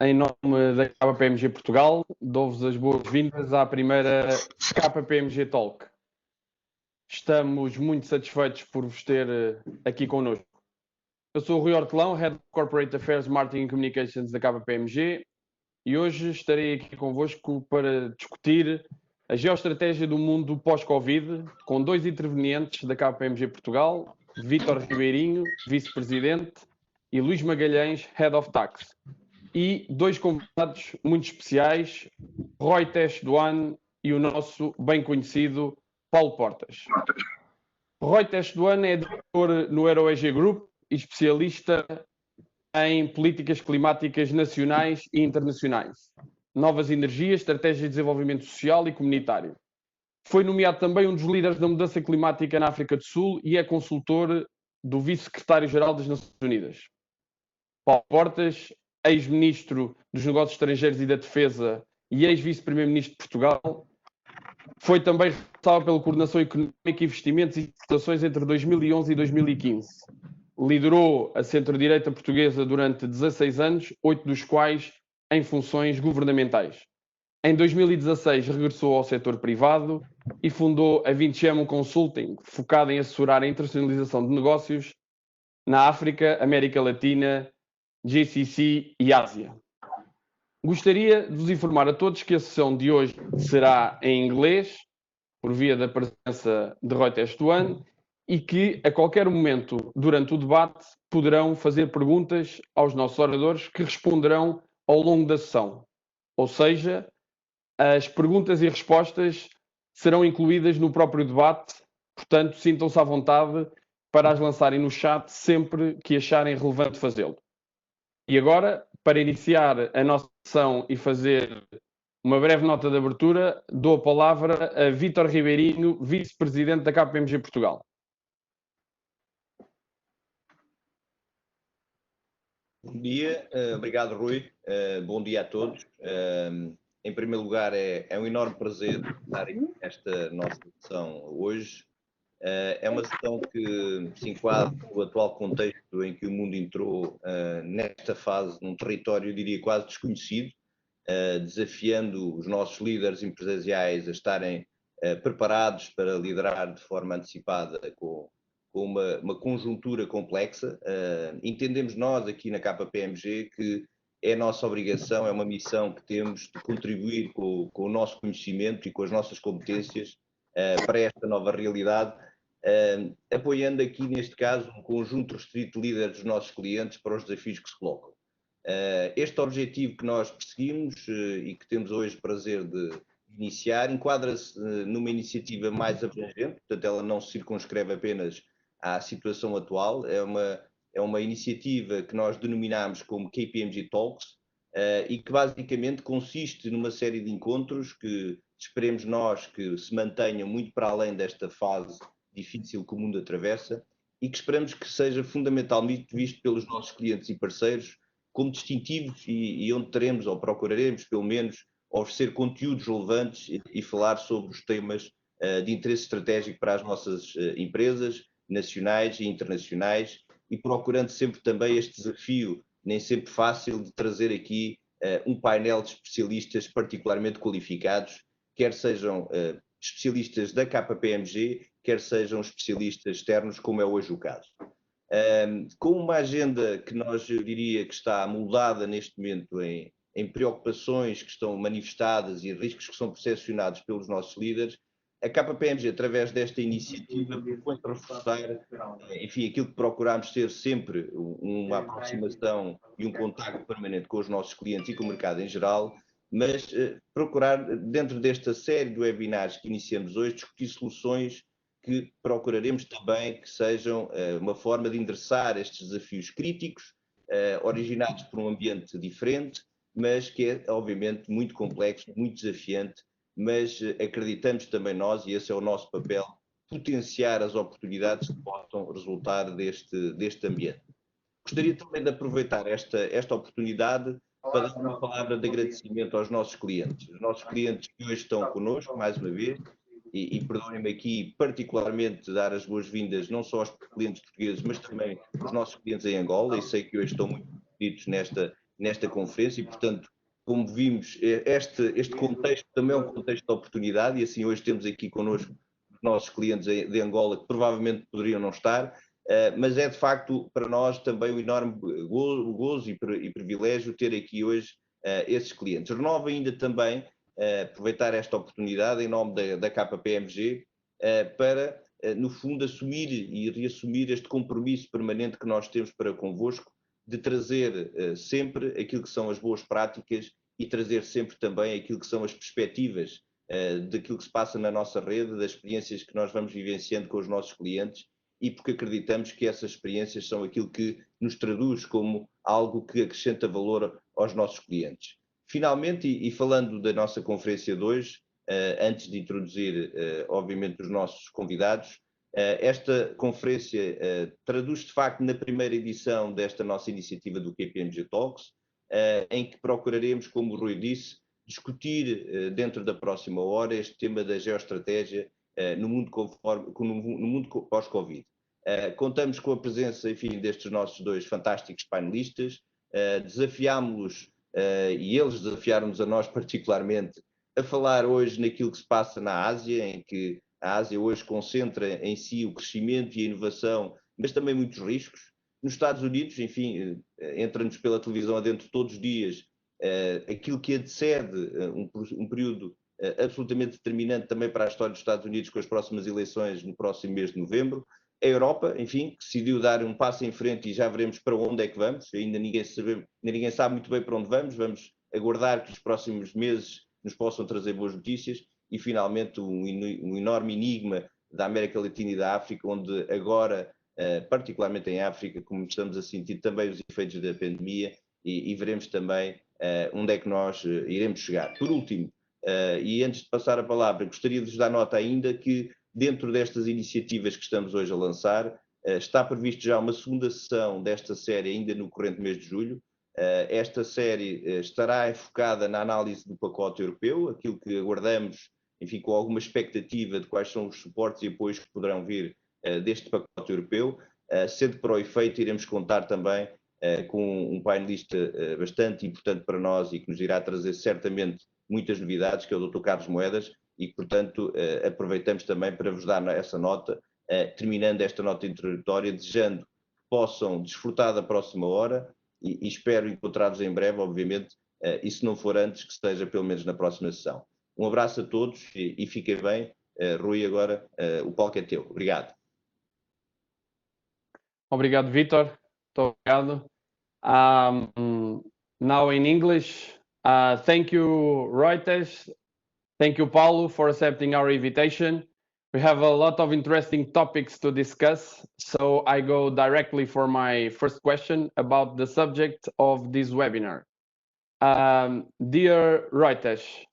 em nome da KPMG Portugal, dou-vos as boas-vindas à primeira KPMG Talk. Estamos muito satisfeitos por vos ter aqui connosco. Eu sou o Rui Hortelão, Head of Corporate Affairs, Marketing and Communications da KPMG, e hoje estarei aqui convosco para discutir a geoestratégia do mundo pós-Covid, com dois intervenientes da KPMG Portugal, Vitor Ribeirinho, Vice-Presidente, e Luís Magalhães, Head of Tax. E dois convidados muito especiais, Rohitesh, Dhawan e o nosso bem conhecido Paulo Portas. Rohitesh Dhawan é diretor no Eurasia Group e especialista em políticas climáticas nacionais e internacionais, novas energias, estratégias de desenvolvimento social e comunitário. Foi nomeado também um dos líderes da mudança climática na África do Sul e é consultor do Vice-Secretário-Geral das Nações Unidas. Paulo Portas, ex-ministro dos Negócios Estrangeiros e da Defesa e ex-vice-primeiro-ministro de Portugal, foi também responsável pela coordenação económica, investimentos e exportações entre 2011 e 2015. Liderou a centro-direita portuguesa durante 16 anos, 8 dos quais em funções governamentais. Em 2016 regressou ao setor privado e fundou a Vinciamo Consulting, focada em assessorar a internacionalização de negócios na África, América Latina, GCC e Ásia. Gostaria de vos informar a todos que a sessão de hoje será em inglês, por via da presença de Rohitesh Dhawan, e que a qualquer momento durante o debate poderão fazer perguntas aos nossos oradores que responderão ao longo da sessão. Ou seja, as perguntas e respostas serão incluídas no próprio debate, portanto, sintam-se à vontade para as lançarem no chat sempre que acharem relevante fazê-lo. E agora, para iniciar a nossa sessão e fazer uma breve nota de abertura, dou a palavra a Vitor Ribeirinho, Vice-Presidente da KPMG Portugal. Bom dia, obrigado Rui, bom dia a todos. Em primeiro lugar, é um enorme prazer estar aqui nesta nossa sessão hoje. É uma sessão que se enquadra no atual contexto em que o mundo entrou nesta fase, num território, eu diria, quase desconhecido, desafiando os nossos líderes empresariais a estarem preparados para liderar de forma antecipada com uma conjuntura complexa. Entendemos nós aqui na KPMG que é a nossa obrigação, é uma missão que temos de contribuir com o nosso conhecimento e com as nossas competências para esta nova realidade, apoiando aqui, neste caso, um conjunto restrito de líderes dos nossos clientes para os desafios que se colocam. Este objetivo que nós perseguimos e que temos hoje o prazer de iniciar, enquadra-se numa iniciativa mais abrangente, portanto ela não se circunscreve apenas à situação atual, é uma iniciativa que nós denominamos como KPMG Talks e que basicamente consiste numa série de encontros que esperemos nós que se mantenham muito para além desta fase difícil que o mundo atravessa e que esperamos que seja fundamentalmente visto pelos nossos clientes e parceiros como distintivos e onde teremos ou procuraremos pelo menos oferecer conteúdos relevantes e falar sobre os temas de interesse estratégico para as nossas empresas nacionais e internacionais e procurando sempre também este desafio, nem sempre fácil, de trazer aqui um painel de especialistas particularmente qualificados, quer sejam especialistas da KPMG, quer sejam especialistas externos, como é hoje o caso. Com uma agenda que eu diria que está moldada neste momento em preocupações que estão manifestadas e riscos que são percepcionados pelos nossos líderes, a KPMG, através desta iniciativa, propõe reforçar, enfim, aquilo que procuramos ter sempre uma aproximação e um contacto permanente com os nossos clientes e com o mercado em geral, mas procurar, dentro desta série de webinars que iniciamos hoje, discutir soluções que procuraremos também que sejam uma forma de endereçar estes desafios críticos, originados por um ambiente diferente, mas que é, obviamente, muito complexo, muito desafiante, mas acreditamos também nós, e esse é o nosso papel, potenciar as oportunidades que possam resultar deste ambiente. Gostaria também de aproveitar esta oportunidade para dar uma palavra de agradecimento aos nossos clientes. Os nossos clientes que hoje estão connosco, mais uma vez, e perdoem-me aqui particularmente dar as boas-vindas não só aos clientes portugueses, mas também aos nossos clientes em Angola, e sei que hoje estão muito inscritos nesta conferência e, portanto, como vimos, este contexto também é um contexto de oportunidade e assim hoje temos aqui connosco os nossos clientes de Angola que provavelmente poderiam não estar, mas é de facto para nós também um enorme gozo e privilégio ter aqui hoje esses clientes. Renovo ainda também aproveitar esta oportunidade em nome da KPMG para, no fundo, assumir e reassumir este compromisso permanente que nós temos para convosco de trazer sempre aquilo que são as boas práticas e trazer sempre também aquilo que são as perspectivas daquilo que se passa na nossa rede, das experiências que nós vamos vivenciando com os nossos clientes e porque acreditamos que essas experiências são aquilo que nos traduz como algo que acrescenta valor aos nossos clientes. Finalmente, e falando da nossa conferência de hoje, antes de introduzir, obviamente, os nossos convidados, esta conferência traduz de facto na primeira edição desta nossa iniciativa do KPMG Talks, em que procuraremos, como o Rui disse, discutir dentro da próxima hora este tema da geoestratégia no mundo pós-Covid. Contamos com a presença, enfim, destes nossos dois fantásticos painelistas, desafiámos-los e eles desafiaram-nos a nós particularmente a falar hoje naquilo que se passa na Ásia, em que a Ásia hoje concentra em si o crescimento e a inovação, mas também muitos riscos. Nos Estados Unidos, enfim, entra-nos pela televisão adentro todos os dias aquilo que antecede um período absolutamente determinante também para a história dos Estados Unidos com as próximas eleições no próximo mês de novembro. A Europa, enfim, decidiu dar um passo em frente e já veremos para onde é que vamos. Ainda ninguém sabe muito bem para onde vamos. Vamos aguardar que os próximos meses nos possam trazer boas notícias. E, finalmente, um enorme enigma da América Latina e da África, onde agora, particularmente em África, como estamos a sentir também os efeitos da pandemia e veremos também onde é que nós iremos chegar. Por último, e antes de passar a palavra, gostaria de vos dar nota ainda que dentro destas iniciativas que estamos hoje a lançar, está previsto já uma segunda sessão desta série ainda no corrente mês de julho. Esta série estará focada na análise do pacote europeu, aquilo que aguardamos, enfim, com alguma expectativa de quais são os suportes e apoios que poderão vir deste pacote europeu, sendo para o efeito iremos contar também com um painelista bastante importante para nós e que nos irá trazer certamente muitas novidades, que é o Dr. Carlos Moedas, e que, portanto, aproveitamos também para vos dar essa nota, terminando esta nota introdutória, desejando que possam desfrutar da próxima hora e espero encontrar-vos em breve, obviamente, e se não for antes, que esteja pelo menos na próxima sessão. Um abraço a todos e fiquem bem. Rui, agora o palco é teu. Obrigado. Obrigado, Vitor. Muito obrigado. Now in English, thank you, Rohitesh. Thank you, Paulo, for accepting our invitation. We have a lot of interesting topics to discuss, so I go directly for my first question about the subject of this webinar. Dear Rohitesh,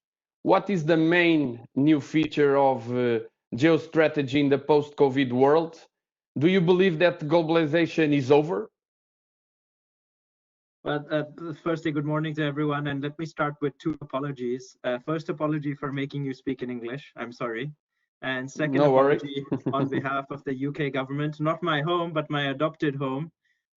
what is the main new feature of geostrategy in the post-COVID world? Do you believe that globalization is over? Well, firstly, good morning to everyone, and let me start with two apologies. First apology for making you speak in English, I'm sorry. And second apology on behalf of the UK government, not my home, but my adopted home,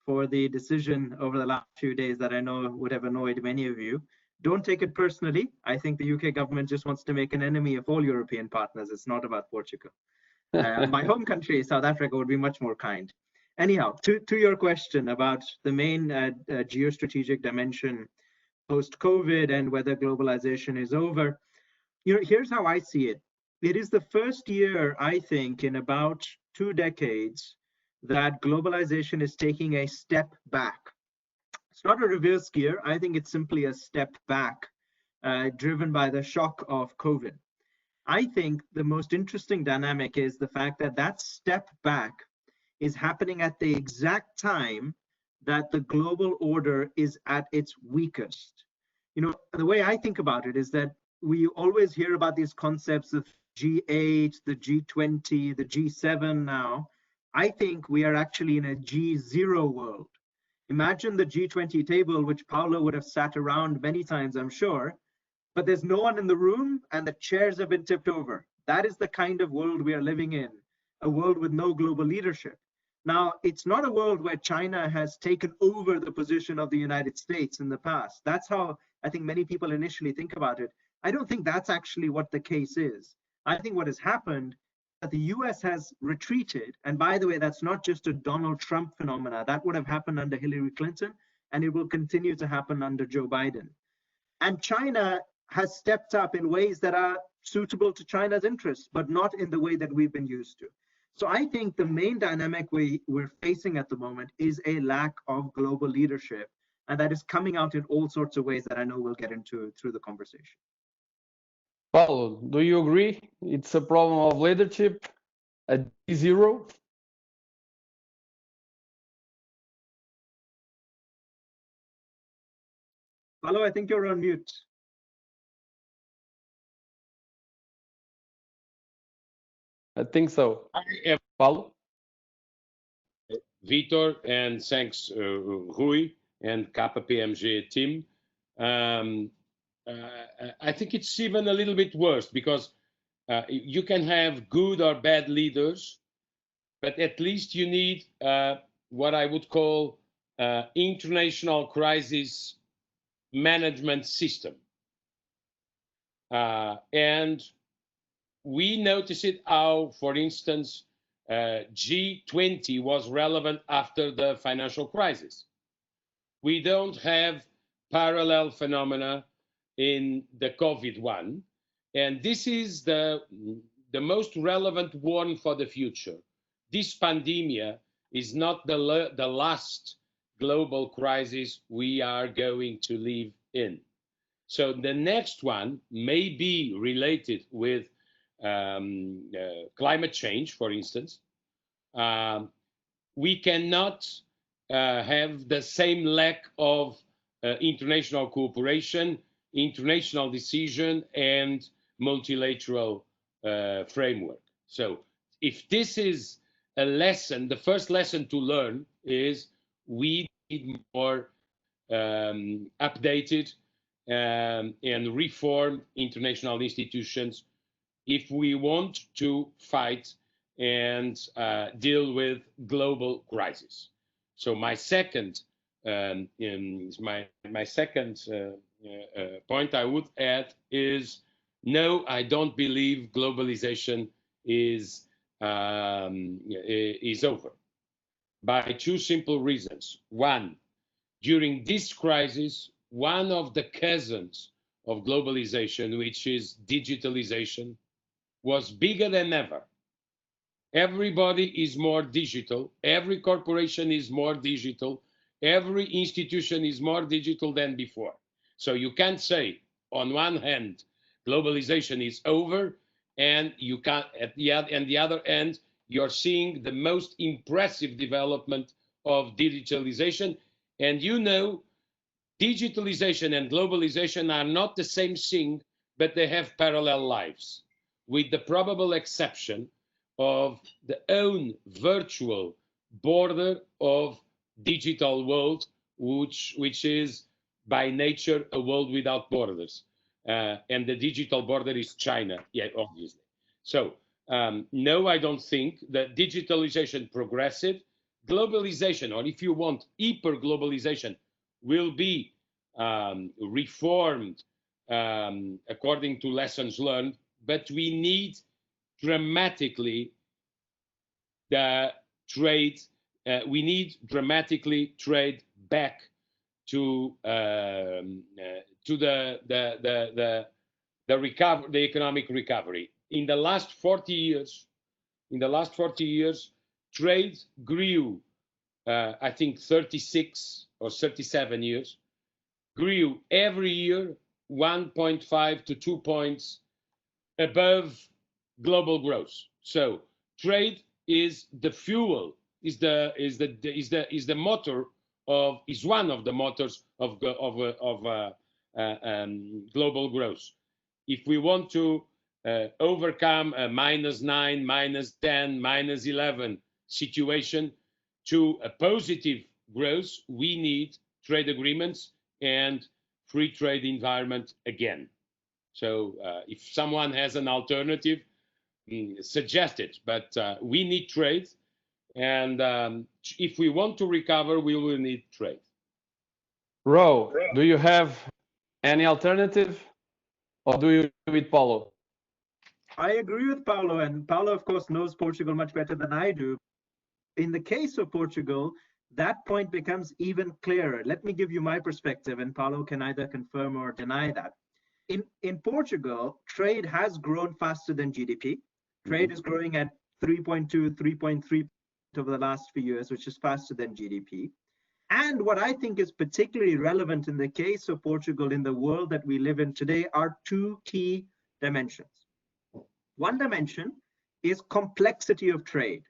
for the decision over the last few days that I know would have annoyed many of you. Don't take it personally. I think the UK government just wants to make an enemy of all European partners. It's not about Portugal. My home country, South Africa, would be much more kind. Anyhow, to your question about the main geostrategic dimension post-COVID and whether globalization is over, here's how I see it. It is the first year, I think, in about 2 decades that globalization is taking a step back. It's not a reverse gear. I think it's simply a step back, driven by the shock of COVID. I think the most interesting dynamic is the fact that that step back is happening at the exact time that the global order is at its weakest. The way I think about it is that we always hear about these concepts of G8, the G20, the G7 now. I think we are actually in a G0 world. Imagine the G20 table, which Paulo would have sat around many times, I'm sure, but there's no one in the room and the chairs have been tipped over. That is the kind of world we are living in, a world with no global leadership. Now, it's not a world where China has taken over the position of the United States in the past. That's how I think many people initially think about it. I don't think that's actually what the case is. I think what has happened is that the US has retreated. And by the way, that's not just a Donald Trump phenomena. That would have happened under Hillary Clinton, and it will continue to happen under Joe Biden. And China has stepped up in ways that are suitable to China's interests, but not in the way that we've been used to. So I think the main dynamic we're facing at the moment is a lack of global leadership, and that is coming out in all sorts of ways that I know we'll get into through the conversation. Paulo, do you agree? It's a problem of leadership, a D0? Paulo, I think you're on mute. I think so. Paulo? Vitor, and thanks Rui and KPMG team. I think it's even a little bit worse because you can have good or bad leaders, but at least you need what I would call international crisis management system. And we notice it how, for instance, G20 was relevant after the financial crisis. We don't have parallel phenomena in the COVID one. And this is the most relevant one for the future. This pandemic is not the last global crisis we are going to live in. So the next one may be related with climate change, for instance. We cannot have the same lack of international cooperation, international decision, and multilateral framework. So if this is a lesson, the first lesson to learn is we need more updated and reformed international institutions if we want to fight and deal with global crisis. So my second point I would add is no, I don't believe globalization is over, by two simple reasons. One, during this crisis, one of the cousins of globalization, which is digitalization, was bigger than ever. Everybody is more digital. Every corporation is more digital. Every institution is more digital than before. So you can't say, on one hand, globalization is over, and you can't, at the other end, you're seeing the most impressive development of digitalization. And you know, digitalization and globalization are not the same thing, but they have parallel lives, with the probable exception of the own virtual border of digital world, which is by nature a world without borders. And the digital border is China, yeah, obviously. So no, I don't think that digitalization progressive, globalization, or if you want, hyper-globalization, will be reformed according to lessons learned, but we need dramatically the trade. We need dramatically trade back to the economic recovery. In the last 40 years, trade grew. I think 36 or 37 years, grew every year 1.5 to 2 points above global growth. So trade is the fuel, is the motor of, is one of the motors of global growth. If we want to overcome a -9, -10, -11 situation to a positive growth, we need trade agreements and free trade environment again. So if someone has an alternative, suggest it. But we need trade, And if we want to recover, we will need trade. Ro, do you have any alternative, or do you agree with Paulo? I agree with Paulo, and Paulo, of course, knows Portugal much better than I do. In the case of Portugal, that point becomes even clearer. Let me give you my perspective, and Paulo can either confirm or deny that. In Portugal, trade has grown faster than GDP. Trade is growing at 3.2, 3.3 over the last few years, which is faster than GDP. And what I think is particularly relevant in the case of Portugal in the world that we live in today are two key dimensions. One dimension is complexity of trade.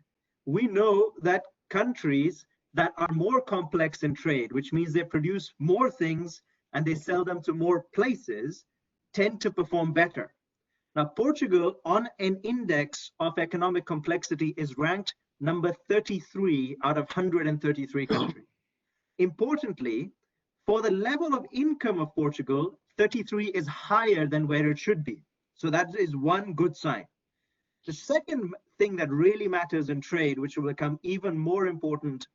We know that countries that are more complex in trade, which means they produce more things and they sell them to more places, tend to perform better. Now, Portugal on an index of economic complexity is ranked number 33 out of 133 countries. Importantly, for the level of income of Portugal, 33 is higher than where it should be. So that is one good sign. The second thing that really matters in trade, which will become even more important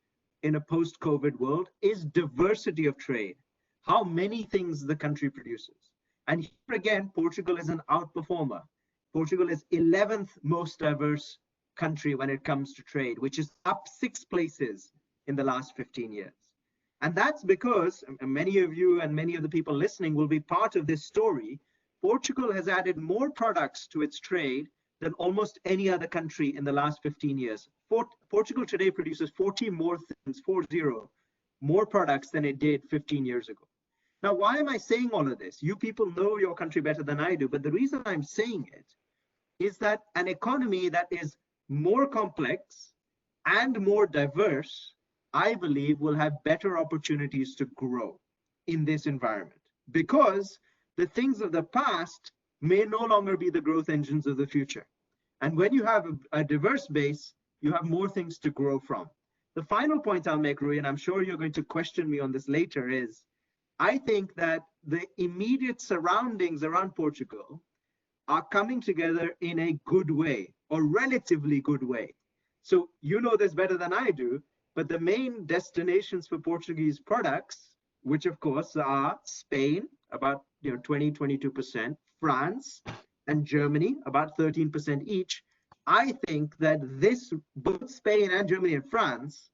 in a post-COVID world, is diversity of trade. How many things the country produces. And here again, Portugal is an outperformer. Portugal is 11th most diverse country when it comes to trade, which is up 6 places in the last 15 years. And that's because many of you and many of the people listening will be part of this story. Portugal has added more products to its trade than almost any other country in the last 15 years. Portugal today produces 40 more things, 40 more products than it did 15 years ago. Now, why am I saying all of this? You people know your country better than I do, but the reason I'm saying it is that an economy that is more complex and more diverse, I believe, will have better opportunities to grow in this environment, because the things of the past may no longer be the growth engines of the future. And when you have a diverse base, you have more things to grow from. The final point I'll make, Rui, and I'm sure you're going to question me on this later, is I think that the immediate surroundings around Portugal are coming together in a good way, or relatively good way. So you know this better than I do, but the main destinations for Portuguese products, which of course are Spain, about 20-22%, France and Germany, about 13% each. I think that both Spain and Germany and France,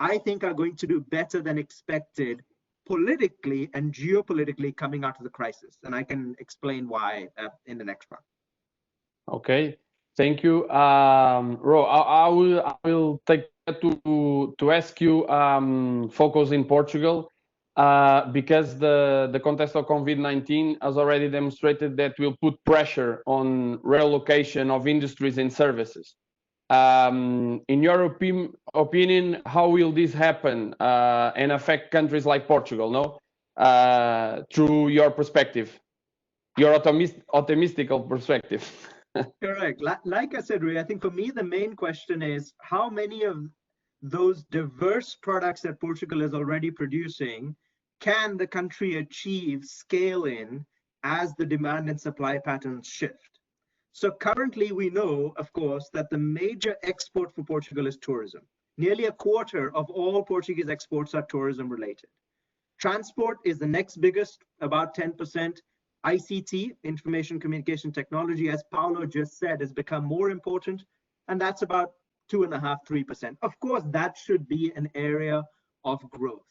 I think are going to do better than expected politically and geopolitically coming out of the crisis. And I can explain why in the next part. Okay, thank you. Ro, I will take to ask you focus in Portugal because the context of COVID-19 has already demonstrated that will put pressure on relocation of industries and services. In your opinion, how will this happen and affect countries like Portugal, through your perspective, your optimistic perspective? Correct. Like I said, Rui, I think for me, the main question is how many of those diverse products that Portugal is already producing can the country achieve scale in as the demand and supply patterns shift? So currently we know, of course, that the major export for Portugal is tourism. Nearly a quarter of all Portuguese exports are tourism related. Transport is the next biggest, about 10%. ICT, information communication technology, as Paulo just said, has become more important, and that's about 2.5%, 3%. Of course, that should be an area of growth.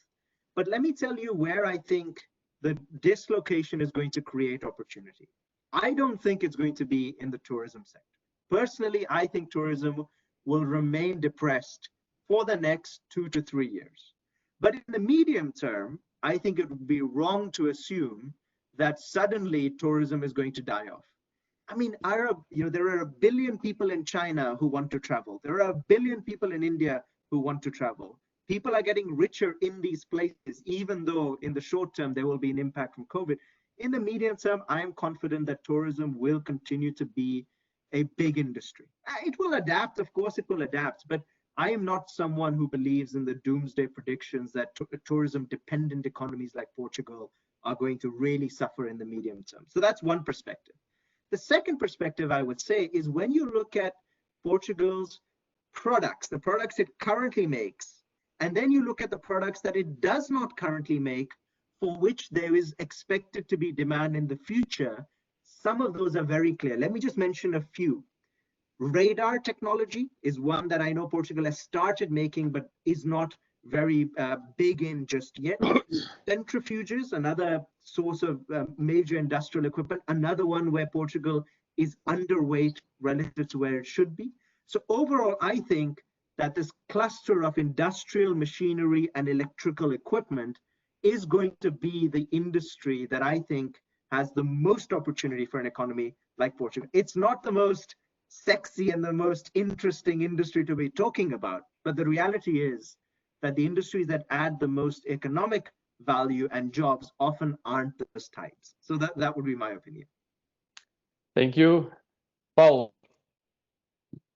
But let me tell you where I think the dislocation is going to create opportunity. I don't think it's going to be in the tourism sector. Personally, I think tourism will remain depressed for the next 2 to 3 years. But in the medium term, I think it would be wrong to assume that suddenly tourism is going to die off. I mean, there are 1 billion people in China who want to travel. There are 1 billion people in India who want to travel. People are getting richer in these places, even though in the short term there will be an impact from COVID. In the medium term, I am confident that tourism will continue to be a big industry. It will adapt, of course it will adapt, but I am not someone who believes in the doomsday predictions that tourism-dependent economies like Portugal are going to really suffer in the medium term. So that's one perspective. The second perspective I would say is when you look at Portugal's products, the products it currently makes, and then you look at the products that it does not currently make, for which there is expected to be demand in the future, some of those are very clear. Let me just mention a few. Radar technology is one that I know Portugal has started making, but is not very big in just yet. Centrifuges, another source of major industrial equipment, another one where Portugal is underweight relative to where it should be. So overall, I think that this cluster of industrial machinery and electrical equipment is going to be the industry that I think has the most opportunity for an economy like Portugal. It's not the most sexy and the most interesting industry to be talking about, but the reality is that the industries that add the most economic value and jobs often aren't those types. So that would be my opinion. Thank you. Paulo,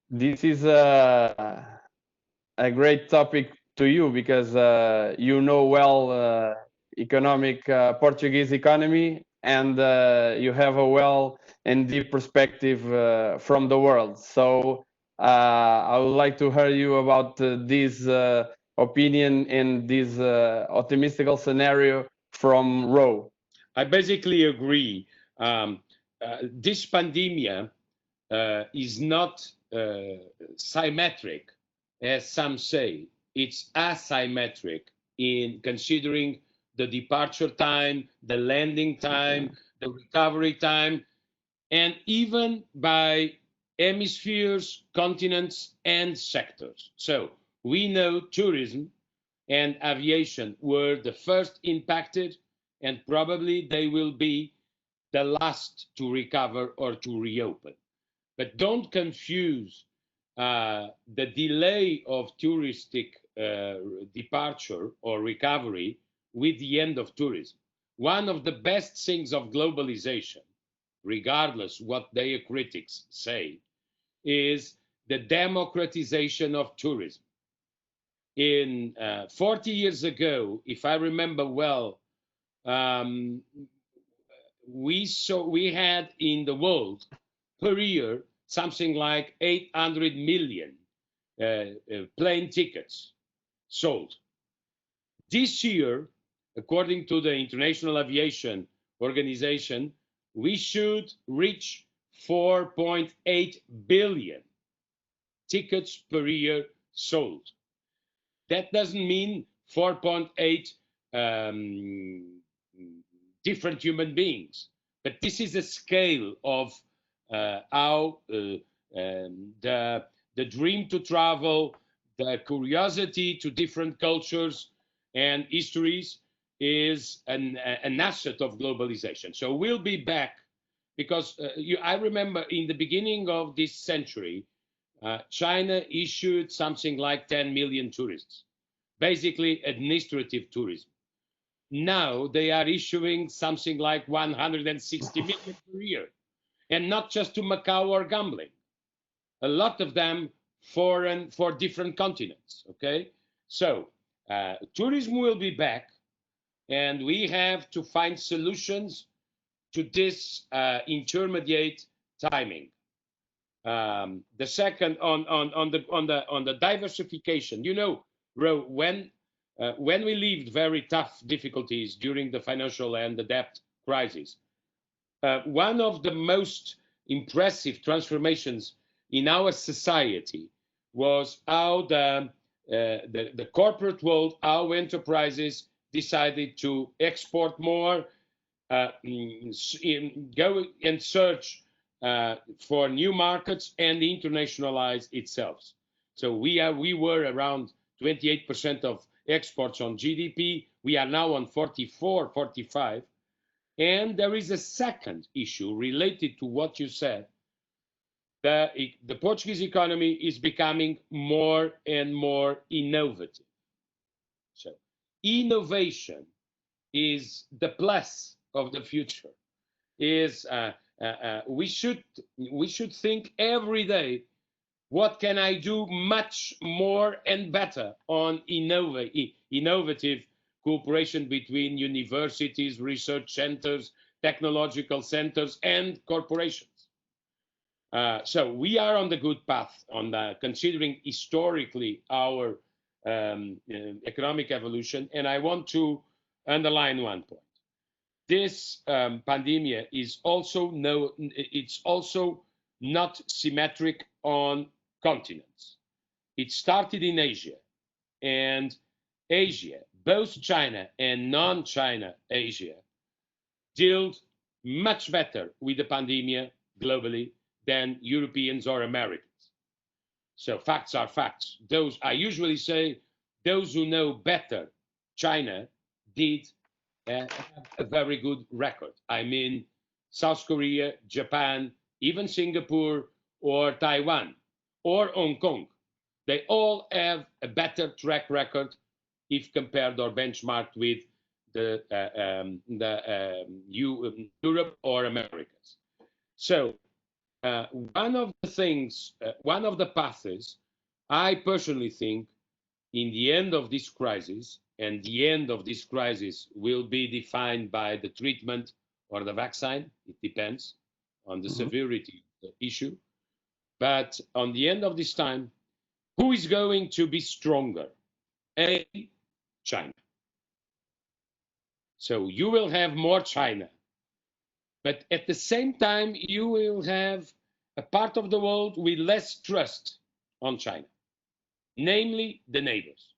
this is a great topic to you because you know well Portuguese economy, and you have a well and deep perspective from the world. So I would like to hear you about this opinion and this optimistic scenario from Ro. I basically agree. This pandemic is not symmetric, as some say. It's asymmetric in considering the departure time, the landing time, the recovery time, and even by hemispheres, continents, and sectors. So we know tourism and aviation were the first impacted, and probably they will be the last to recover or to reopen. But don't confuse the delay of touristic departure or recovery with the end of tourism. One of the best things of globalization, regardless what their critics say, is the democratization of tourism. In 40 years ago, if I remember well, we had in the world per year something like 800 million plane tickets sold. This year, according to the International Aviation Organization, we should reach 4.8 billion tickets per year sold. That doesn't mean 4.8 different human beings, but this is a scale of how the dream to travel, the curiosity to different cultures and histories is an asset of globalization. So we'll be back because I remember in the beginning of this century, China issued something like 10 million tourists, basically administrative tourism. Now they are issuing something like 160 million per year, and not just to Macau or gambling. A lot of them foreign for different continents, okay? So tourism will be back, and we have to find solutions to this intermediate timing. The second on the diversification, you know, when we lived very tough difficulties during the financial and the debt crisis, one of the most impressive transformations in our society was how the corporate world, our enterprises decided to export more, go and search for new markets and internationalize itself. So we were around 28% of exports on GDP. We are now on 44, 45. And there is a second issue related to what you said. The Portuguese economy is becoming more and more innovative. So innovation is the plus of the future. We should think every day, what can I do much more and better on innovative cooperation between universities, research centers, technological centers, and corporations. So we are on the good path on considering historically our economic evolution. And I want to underline one point. This pandemic is also it's also not symmetric on continents. It started in Asia, and Asia, both China and non-China Asia, dealt much better with the pandemic globally than Europeans or Americans. So facts are facts. I usually say those who know better China did have a very good record. I mean, South Korea, Japan, even Singapore or Taiwan or Hong Kong. They all have a better track record if compared or benchmarked with Europe or Americas. So one of the paths I personally think in the end of this crisis, and the end of this crisis will be defined by the treatment or the vaccine, it depends on the severity of the issue. But on the end of this time, who is going to be stronger? China. So you will have more China. But at the same time, you will have a part of the world with less trust on China, namely the neighbors.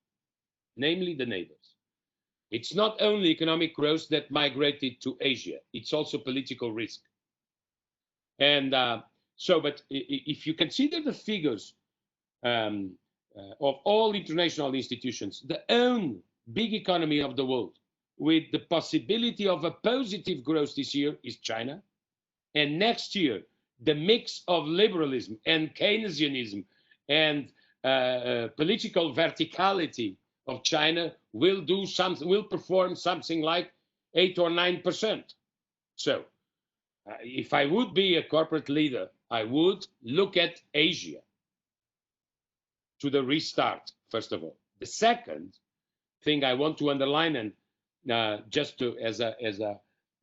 It's not only economic growth that migrated to Asia, it's also political risk. And but if you consider the figures of all international institutions, the own big economy of the world with the possibility of a positive growth this year is China. And next year, the mix of liberalism and Keynesianism and political verticality of China will perform something like 8 or 9%. So if I would be a corporate leader, I would look at Asia to the restart, first of all. The second thing I want to underline, and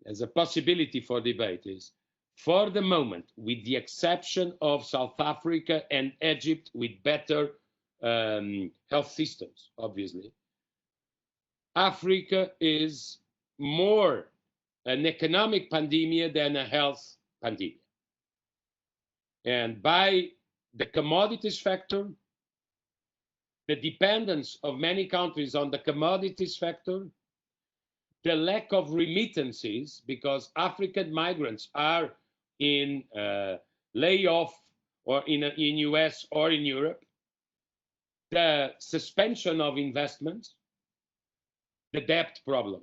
as a possibility for debate, is for the moment, with the exception of South Africa and Egypt with better health systems, obviously, Africa is more an economic pandemic than a health pandemic. And by the commodities factor, the dependence of many countries on the commodities factor, the lack of remittances, because African migrants are in layoff or in US or in Europe, the suspension of investments, the debt problem,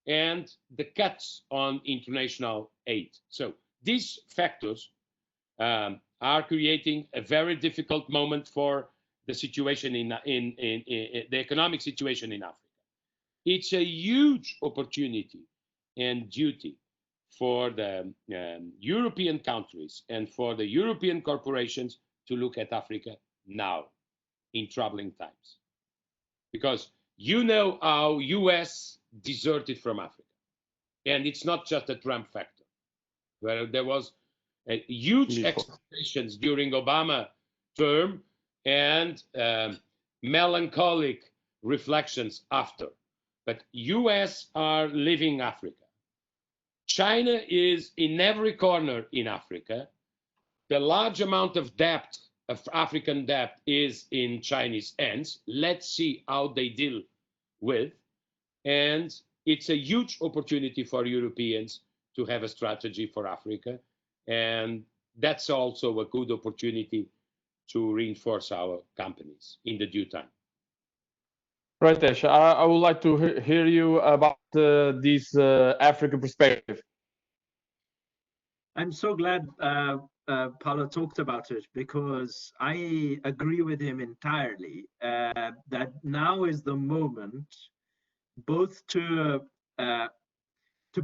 and the cuts on international aid. So these factors are creating a very difficult moment for the situation in the economic situation in Africa. It's a huge opportunity and duty for the European countries and for the European corporations to look at Africa now in troubling times. Because you know how US deserted from Africa. And it's not just a Trump factor, where there was a huge expectations during Obama term and melancholic reflections after. But US are leaving Africa. China is in every corner in Africa. The large amount of debt, of African debt, is in Chinese hands. Let's see how they deal with. And it's a huge opportunity for Europeans to have a strategy for Africa. And that's also a good opportunity to reinforce our companies in the due time. Rohitesh, I would like to hear you about this African perspective. I'm so glad Paulo talked about it, because I agree with him entirely that now is the moment both to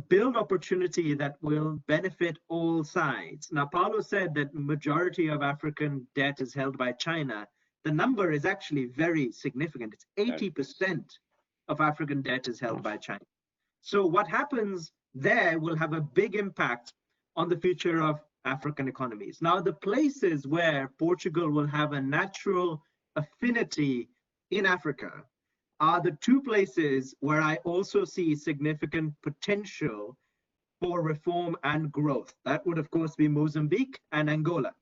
build opportunity that will benefit all sides. Now, Paulo said that majority of African debt is held by China. The number is actually very significant. It's 80% of African debt is held by China. So what happens there will have a big impact on the future of African economies. Now, the places where Portugal will have a natural affinity in Africa are the two places where I also see significant potential for reform and growth. That would, of course, be Mozambique and Angola.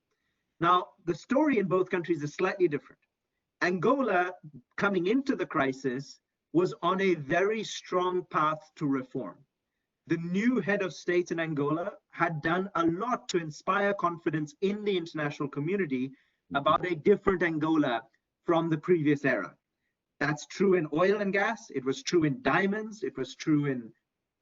Now, the story in both countries is slightly different. Angola, coming into the crisis, was on a very strong path to reform. The new head of state in Angola had done a lot to inspire confidence in the international community about a different Angola from the previous era. That's true in oil and gas. It was true in diamonds. It was true in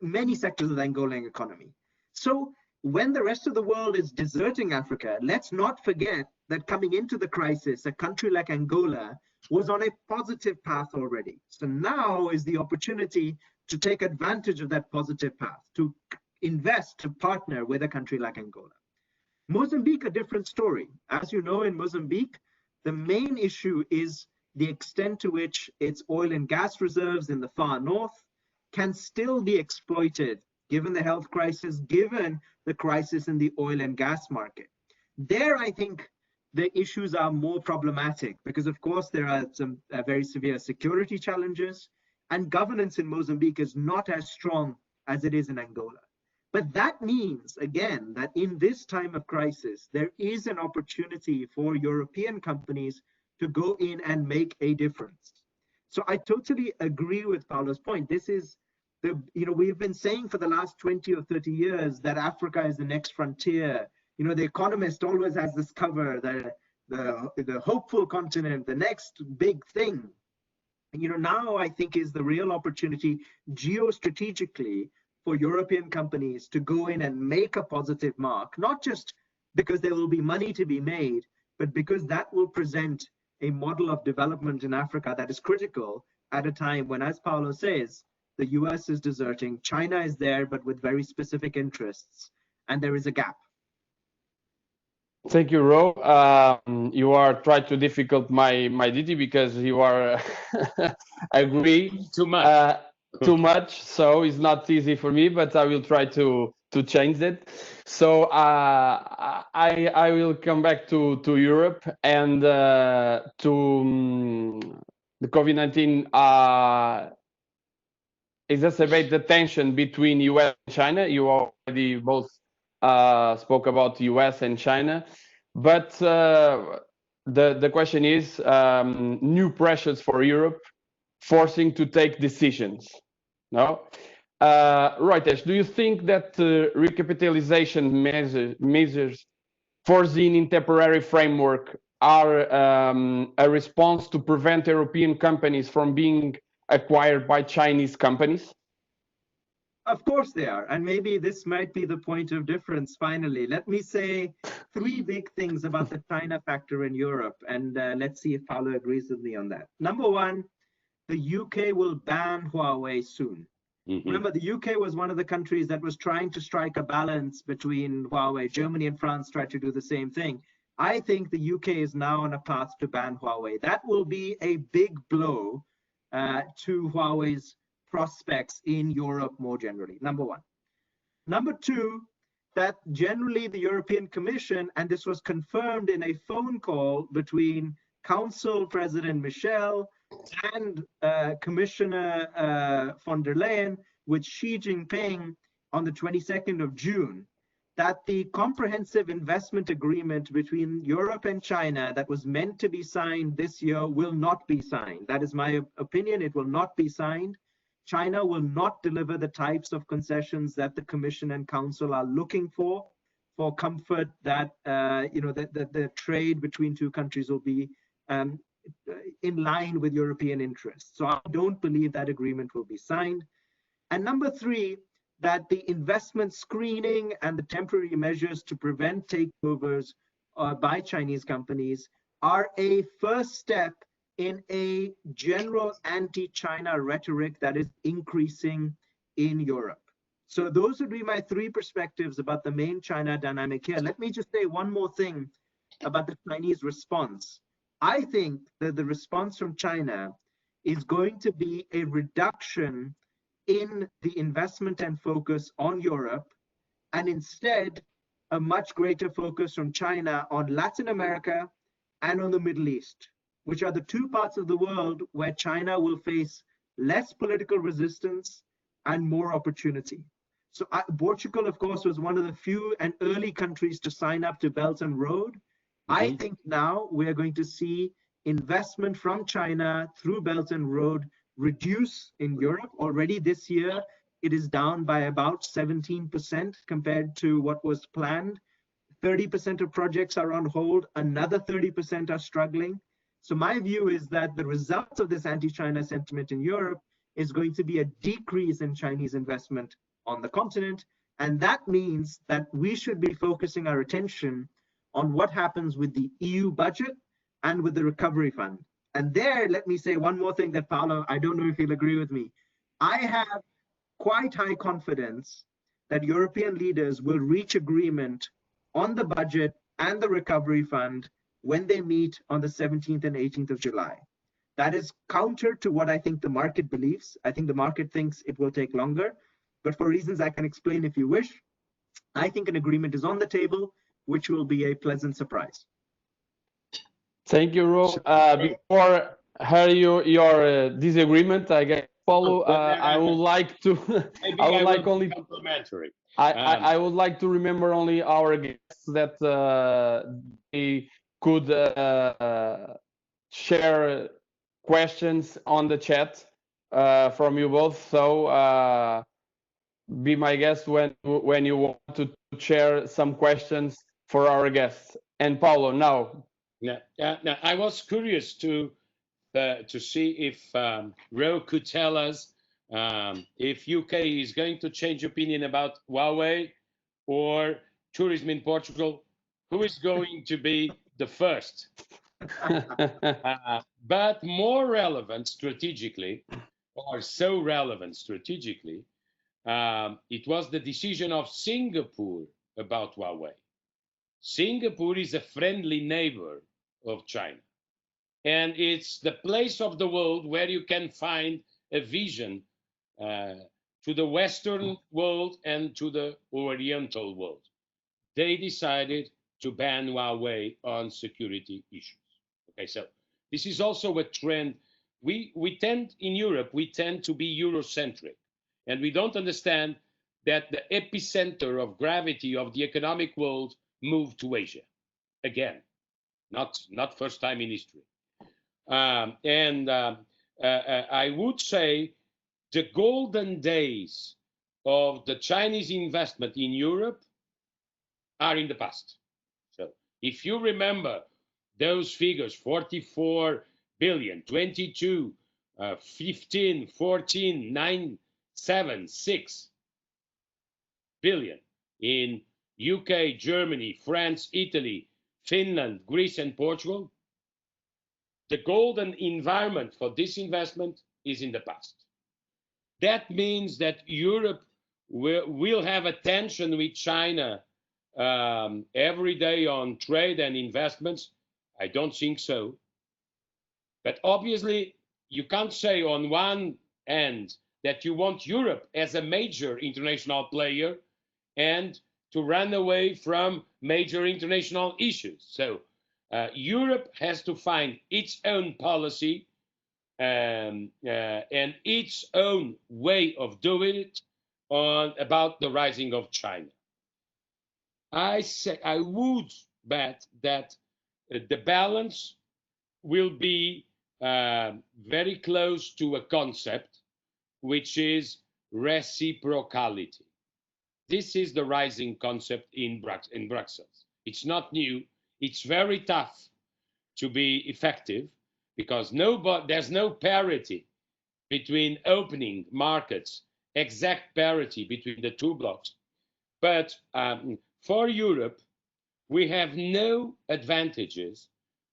many sectors of the Angolan economy. So when the rest of the world is deserting Africa, let's not forget that coming into the crisis, a country like Angola was on a positive path already. So now is the opportunity to take advantage of that positive path, to invest, to partner with a country like Angola. Mozambique, a different story. As you know, in Mozambique, the main issue is the extent to which its oil and gas reserves in the far north can still be exploited, given the health crisis, given the crisis in the oil and gas market. There, I think the issues are more problematic because, of course, there are some very severe security challenges, and governance in Mozambique is not as strong as it is in Angola. But that means, again, that in this time of crisis, there is an opportunity for European companies to go in and make a difference. So I totally agree with Paulo's point. This is we've been saying for the last 20 or 30 years that Africa is the next frontier. The Economist always has this cover, the hopeful continent, the next big thing. And now I think is the real opportunity geostrategically for European companies to go in and make a positive mark, not just because there will be money to be made, but because that will present a model of development in Africa that is critical at a time when, as Paulo says, the US is deserting, China is there, but with very specific interests, and there is a gap. Thank you, Ro. You are trying to difficult my duty because you are agree too much. Too much, so it's not easy for me, but I will try to change it. So I will come back to Europe and to the COVID-19 exacerbate the tension between US and China. You already both spoke about the US and China, but the question is new pressures for Europe forcing to take decisions. No, Rohitesh, do you think that recapitalization measures foreseen in temporary framework are a response to prevent European companies from being acquired by Chinese companies? Of course they are, and maybe this might be the point of difference. Finally, let me say three big things about the China factor in Europe, and let's see if Paulo agrees with me on that. Number one, the UK will ban Huawei soon. Mm-hmm. Remember, the UK was one of the countries that was trying to strike a balance between Huawei. Germany and France tried to do the same thing. I think the UK is now on a path to ban Huawei. That will be a big blow to Huawei's prospects in Europe more generally, number one. Number two, that generally the European Commission, and this was confirmed in a phone call between Council President Michel and Commissioner von der Leyen with Xi Jinping on the 22nd of June, that the comprehensive investment agreement between Europe and China that was meant to be signed this year will not be signed. That is my opinion. It will not be signed. China will not deliver the types of concessions that the Commission and Council are looking for comfort that the trade between two countries will be in line with European interests. So I don't believe that agreement will be signed. And number three, that the investment screening and the temporary measures to prevent takeovers by Chinese companies are a first step in a general anti-China rhetoric that is increasing in Europe. So those would be my three perspectives about the main China dynamic here. Let me just say one more thing about the Chinese response. I think that the response from China is going to be a reduction in the investment and focus on Europe, and instead a much greater focus from China on Latin America and on the Middle East, which are the two parts of the world where China will face less political resistance and more opportunity. So Portugal, of course, was one of the few and early countries to sign up to Belt and Road. I think now we're going to see investment from China through Belt and Road reduce in Europe. Already this year, it is down by about 17% compared to what was planned. 30% of projects are on hold. Another 30% are struggling. So my view is that the result of this anti-China sentiment in Europe is going to be a decrease in Chinese investment on the continent. And that means that we should be focusing our attention on what happens with the EU budget and with the recovery fund. And there, let me say one more thing that Paulo, I don't know if he'll agree with me. I have quite high confidence that European leaders will reach agreement on the budget and the recovery fund when they meet on the 17th and 18th of July. That is counter to what I think the market believes. I think the market thinks it will take longer, but for reasons I can explain if you wish, I think an agreement is on the table, which will be a pleasant surprise. Thank you, Ro. Before hear your disagreement, I guess, Paulo, I would like to. I would like only complimentary. I would like to remember only our guests that they could share questions on the chat from you both. So be my guest when you want to share some questions for our guests. And Paulo, now. Now, I was curious to see if Ro could tell us if UK is going to change opinion about Huawei or tourism in Portugal. Who is going to be the first? But more relevant strategically, or so relevant strategically, it was the decision of Singapore about Huawei. Singapore is a friendly neighbor of China. And it's the place of the world where you can find a vision to the Western world and to the Oriental world. They decided to ban Huawei on security issues. Okay, so this is also a trend. We tend, in Europe, we tend to be Eurocentric. And we don't understand that the epicenter of gravity of the economic world moved to Asia. Again, not first time in history. I would say the golden days of the Chinese investment in Europe are in the past. So if you remember those figures, 44 billion, 22, 15, 14, 9, 7, 6 billion in UK, Germany, France, Italy, Finland, Greece, and Portugal, the golden environment for this investment is in the past. That means that Europe will have a tension with China every day on trade and investments. I don't think so. But obviously, you can't say on one end that you want Europe as a major international player and to run away from major international issues. So Europe has to find its own policy and its own way of doing it about the rising of China. I would bet that the balance will be very close to a concept, which is reciprocality. This is the rising concept in Brussels. It's not new. It's very tough to be effective because there's no parity between opening markets, exact parity between the two blocks. But for Europe, we have no advantages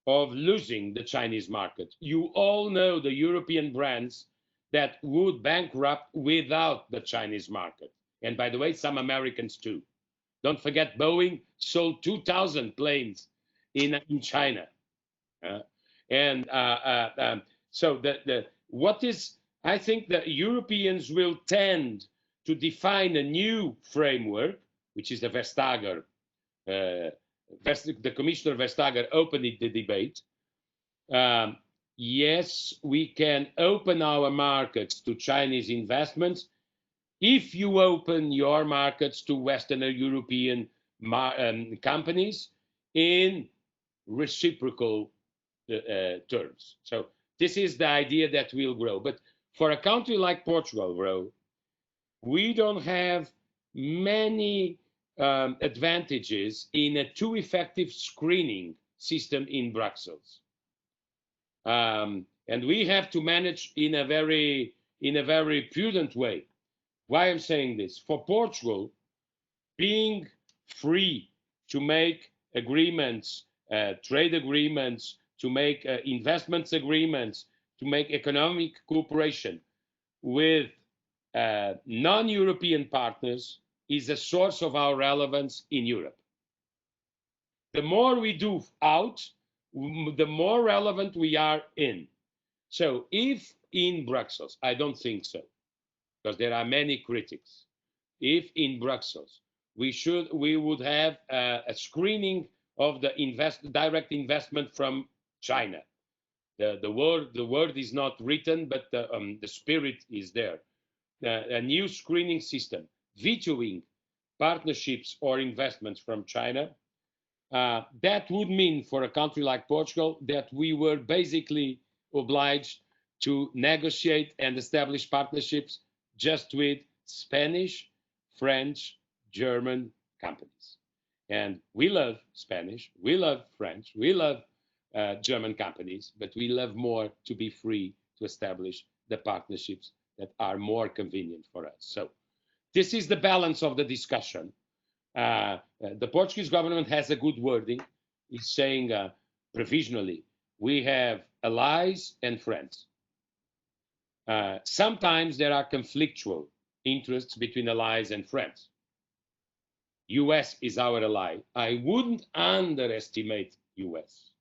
of losing the Chinese market. You all know the European brands that would bankrupt without the Chinese market. And by the way, some Americans too. Don't forget, Boeing sold 2,000 planes in China. So I think that Europeans will tend to define a new framework, which is the Vestager the Commissioner Vestager opened the debate. Yes, we can open our markets to Chinese investments if you open your markets to Western European companies in reciprocal terms. So this is the idea that will grow. But for a country like Portugal, bro, we don't have many advantages in a too effective screening system in Brussels. And we have to manage in a very prudent way. Why I'm saying this? For Portugal, being free to make agreements, trade agreements, to make investments agreements, to make economic cooperation with non-European partners is a source of our relevance in Europe. The more we do out, the more relevant we are in. So if in Brussels, I don't think so, because there are many critics, if in Brussels we would have a screening of the direct investment from China. The word is not written, but the spirit is there. A new screening system, vetoing partnerships or investments from China, that would mean for a country like Portugal that we were basically obliged to negotiate and establish partnerships just with Spanish, French, German companies. And we love Spanish, we love French, we love German companies, but we love more to be free to establish the partnerships that are more convenient for us. So this is the balance of the discussion. The Portuguese government has a good wording. It's saying provisionally, we have allies and friends. Sometimes there are conflictual interests between allies and friends. US is our ally. I wouldn't underestimate US.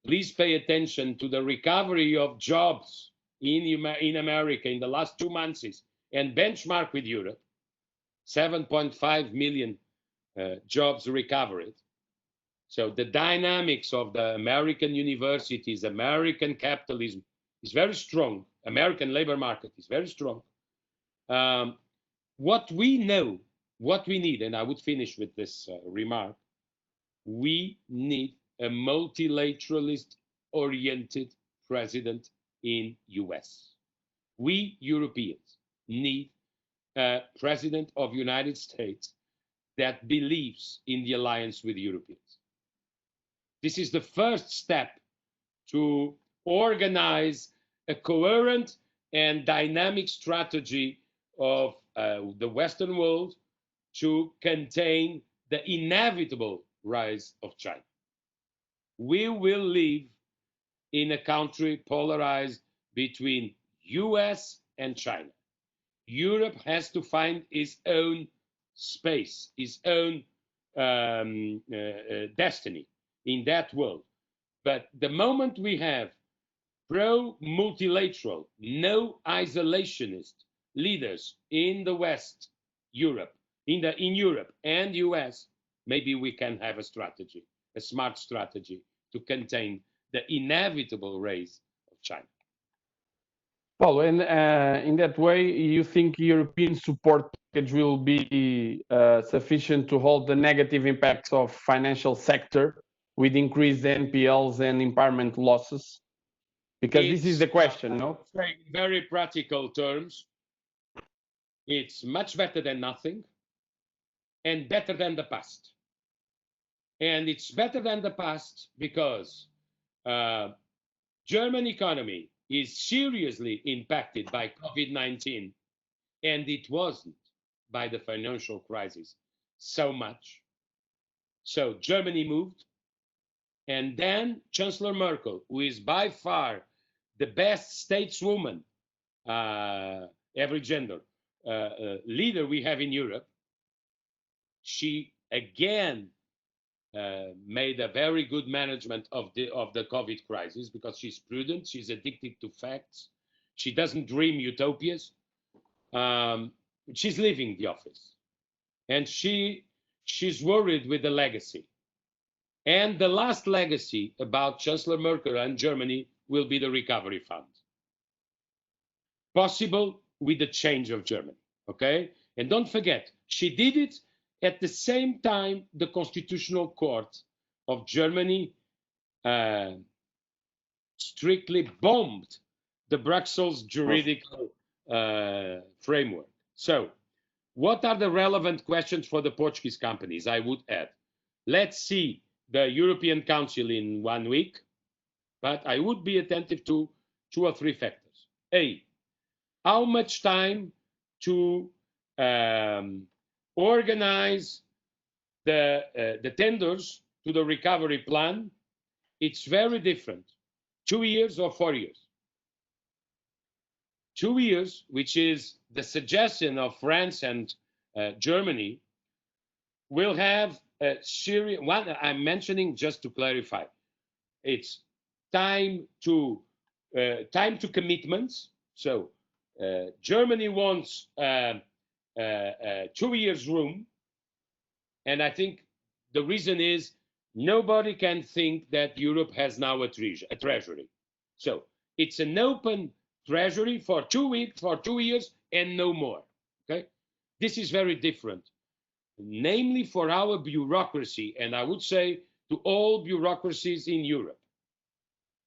Please pay attention to the recovery of jobs in America in the last 2 months and benchmark with Europe. 7.5 million jobs recovered. So the dynamics of the American universities, American capitalism is very strong. American labor market is very strong. What we know, what we need, and I would finish with this remark, we need a multilateralist oriented president in US. We Europeans need a president of United States that believes in the alliance with Europeans. This is the first step to organize a coherent and dynamic strategy of the Western world to contain the inevitable rise of China. We will live in a country polarized between US and China. Europe has to find its own space, its own destiny in that world. But the moment we have pro-multilateral, no isolationist leaders in the West, Europe, in Europe and US, maybe we can have a strategy, a smart strategy to contain the inevitable rise of China. Paulo, and in that way, you think European support package will be sufficient to hold the negative impacts of financial sector with increased NPLs and impairment losses? Because this is the question, no? In very practical terms, it's much better than nothing and better than the past. And it's better than the past because German economy is seriously impacted by COVID-19, and it wasn't by the financial crisis so much. So Germany moved, and then Chancellor Merkel, who is by far the best stateswoman, every gender, leader we have in Europe, she again made a very good management of the COVID crisis because she's prudent, she's addicted to facts, she doesn't dream utopias. She's leaving the office, and she she's worried with the legacy. And the last legacy about Chancellor Merkel and Germany will be the recovery fund. Possible with the change of Germany, okay? And don't forget, she did it at the same time the Constitutional Court of Germany strictly bombed the Brussels juridical framework. So, what are the relevant questions for the Portuguese companies? I would add, let's see the European Council in 1 week, but I would be attentive to 2 or 3 factors. A, how much time to organize the tenders to the recovery plan? It's very different. 2 years or 4 years? 2 years, which is the suggestion of France and Germany, will have a serious one. I'm mentioning just to clarify. It's time to commitments. So Germany wants 2 years room, and I think the reason is nobody can think that Europe has now a treasury. So it's an open treasury for 2 weeks, for 2 years, and no more. Okay, this is very different, namely for our bureaucracy, and I would say to all bureaucracies in Europe.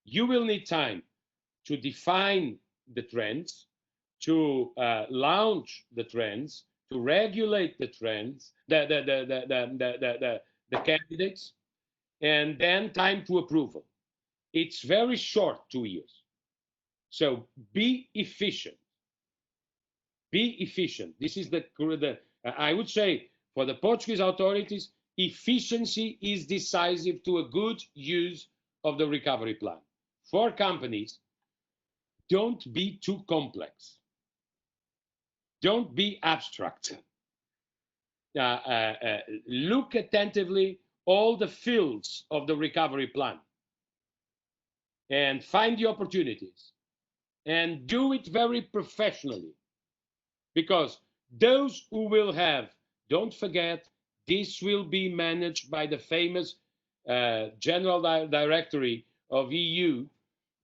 You will need time to define the trends, to launch the trends, to regulate the trends, the candidates, and then time to approval. It's very short, 2 years. So be efficient. Be efficient. This is I would say for the Portuguese authorities, efficiency is decisive to a good use of the recovery plan. For companies, don't be too complex. Don't be abstract. Look attentively all the fields of the recovery plan and find the opportunities and do it very professionally, because those who will have, don't forget, this will be managed by the famous General Directory of EU,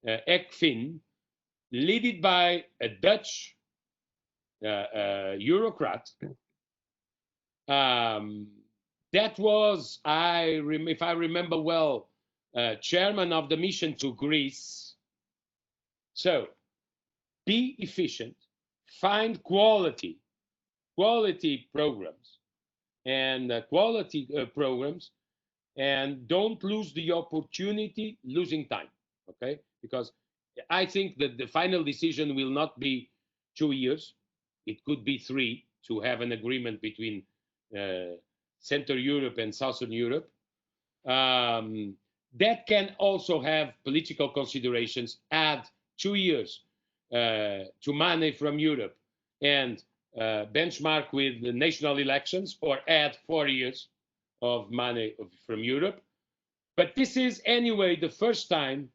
ECFIN, led by a Dutch bureaucrat. That was, if I remember well, chairman of the mission to Greece. So be efficient, find quality programs and and don't lose the opportunity losing time, okay? Because I think that the final decision will not be 2 years. It could be 3 to have an agreement between Central Europe and Southern Europe. That can also have political considerations. Add 2 years to money from Europe and benchmark with the national elections, or add 4 years of money from Europe. But this is anyway the first time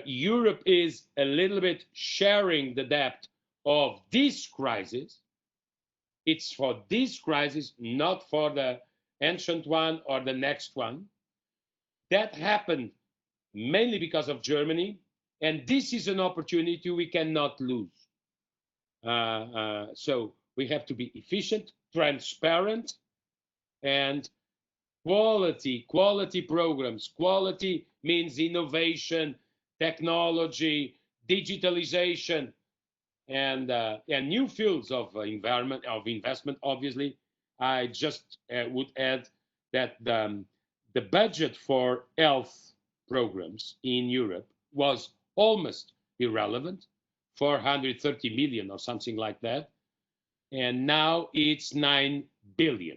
Europe is a little bit sharing the debt of this crisis. It's for this crisis, not for the ancient one or the next one. That happened mainly because of Germany, and this is an opportunity we cannot lose. So we have to be efficient, transparent, and quality programs. Quality means innovation, technology, digitalization, and new fields of investment. Obviously, I just would add that the budget for health programs in Europe was almost irrelevant, 430 million or something like that, and now it's 9 billion.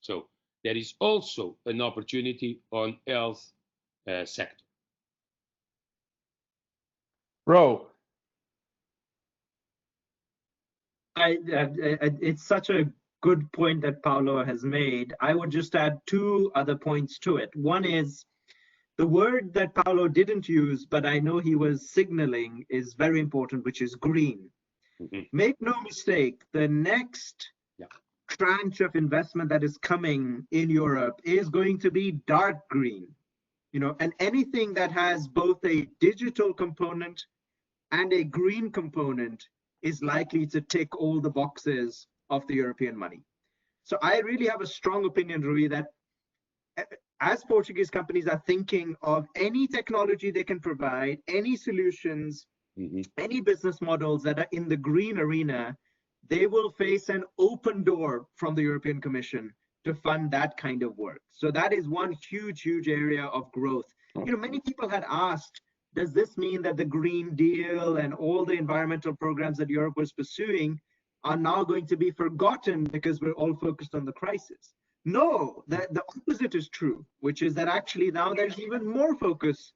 So there is also an opportunity on health sector. Ro. It's such a good point that Paulo has made. I would just add 2 other points to it. One is the word that Paulo didn't use, but I know he was signaling, is very important, which is green. Mm-hmm. Make no mistake, the next tranche of investment that is coming in Europe is going to be dark green, and anything that has both a digital component and a green component is likely to tick all the boxes of the European money. So I really have a strong opinion, Rui, that as Portuguese companies are thinking of any technology they can provide, any solutions, any business models that are in the green arena, they will face an open door from the European Commission to fund that kind of work. So that is one huge, huge area of growth. Many people had asked, does this mean that the Green Deal and all the environmental programs that Europe was pursuing are now going to be forgotten because we're all focused on the crisis? No, the opposite is true, which is that actually now there's even more focus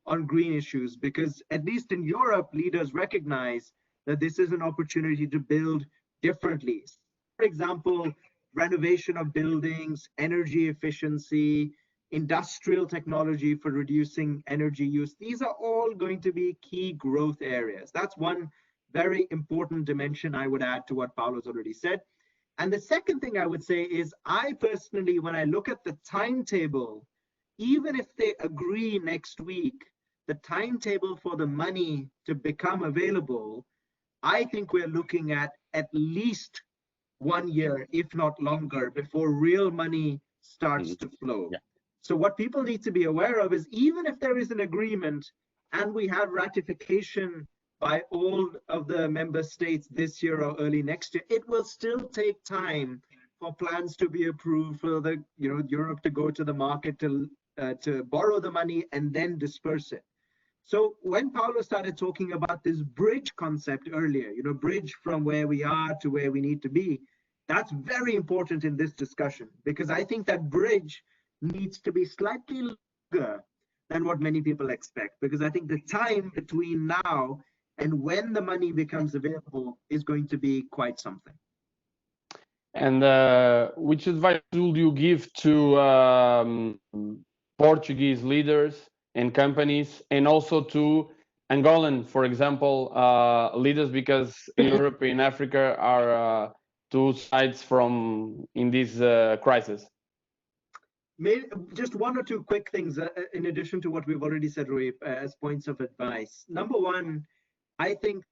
on green issues, because at least in Europe, leaders recognize that this is an opportunity to build differently. For example, renovation of buildings, energy efficiency, industrial technology for reducing energy use. These are all going to be key growth areas. That's one very important dimension I would add to what Paulo's already said. And the second thing I would say is, I personally, when I look at the timetable, even if they agree next week, the timetable for the money to become available, I think we're looking at least 1 year, if not longer, before real money starts to flow. Yeah. So what people need to be aware of is, even if there is an agreement and we have ratification by all of the member states this year or early next year, it will still take time for plans to be approved, for the Europe to go to the market to borrow the money and then disperse it. So when Paulo started talking about this bridge concept earlier, bridge from where we are to where we need to be, that's very important in this discussion, because I think that bridge needs to be slightly longer than what many people expect, because I think the time between now and when the money becomes available is going to be quite something. And which advice would you give to Portuguese leaders and companies, and also to Angolan, for example, leaders, because Europe and Africa are two sides in this crisis? Maybe just one or two quick things in addition to what we've already said, Rui, as points of advice. Number one, I think